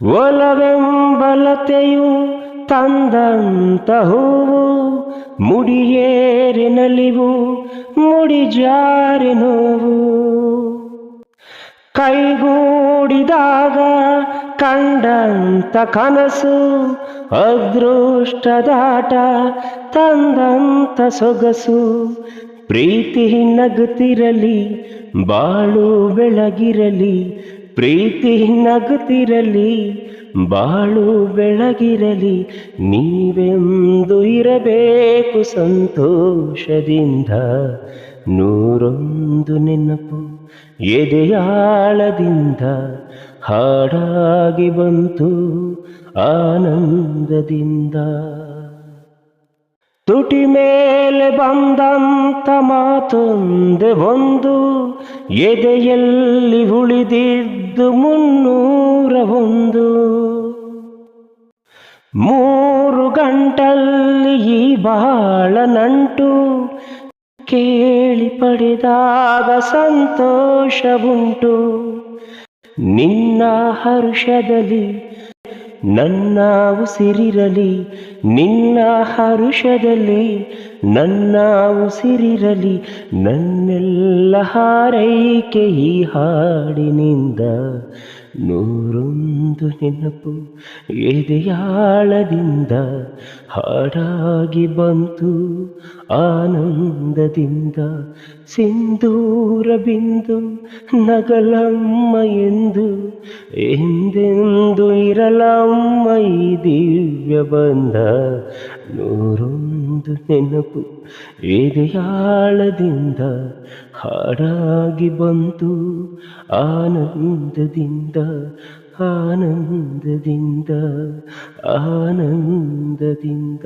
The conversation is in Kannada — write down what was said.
ಒಲವೆಂಬಲತೆಯು ತಂದಂತ ಹೂವು, ಮುಡಿಯೇರಿ ನಲಿವು ಮುಡಿಜಾರಿ ನೋವು. ಕೈಗೂಡಿದಾಗ ಕಂಡಂತ ಕನಸು, ಅದೃಷ್ಟದಾಟ ತಂದಂತ ಸೊಗಸು. ಪ್ರೀತಿ ನಗುತ್ತಿರಲಿ ಬಾಳು ಬೆಳಗಿರಲಿ, ಪ್ರೀತಿ ನಗುತ್ತಿರಲಿ ಬಾಳು ಬೆಳಗಿರಲಿ. ನೀವೆಂದು ಇರಬೇಕು ಸಂತೋಷದಿಂದ, ನೂರೊಂದು ನೆನಪು ಎದೆಯಾಳದಿಂದ ಹಾಡಾಗಿ ಬಂತು ಆನಂದದಿಂದ. ತುಟಿ ಮೇಲೆ ಬಂದಂತ ಮಾತೊಂದೆ ಒಂದು, ಎದೆಯಲ್ಲಿ ಉಳಿದಿದ್ದು 301. 3 ಗಂಟಲ್ಲಿ ಈ ಬಾಳ ನಂಟು, ಕೇಳಿ ಪಡೆದಾಗ ಸಂತೋಷವುಂಟು. ನಿನ್ನ ಹರುಷದಲ್ಲಿ ನನ್ನ ಉಸಿರಿರಲಿ, ನಿನ್ನ ಹರುಷದಲ್ಲಿ ನನ್ನ ಉಸಿರಿರಲಿ. ನನ್ನೆಲ್ಲ ಹಾರೈಕೆ ಈ ಹಾಡಿನಿಂದ, ನೂರೊಂದು ನೆನಪು ಎದೆಯಾಳದಿಂದ ಹಾಡಾಗಿ ಬಂತು ಆನಂದದಿಂದ. ಸಿಂಧೂರ ಬಿಂದು ನಗಲಮ್ಮ ಎಂದು, ಎಂದೆಂದು ಇರಲಮ್ಮ ಈ ದಿವ್ಯ ಬಂಧ. ನೂರೊಂದು ನೆನಪು ಎದೆಯಾಳದಿಂದ ಹಾಡಾಗಿ ಬಂತು ಆನಂದದಿಂದ, ಆನಂದದಿಂದ, ಆನಂದದಿಂದ.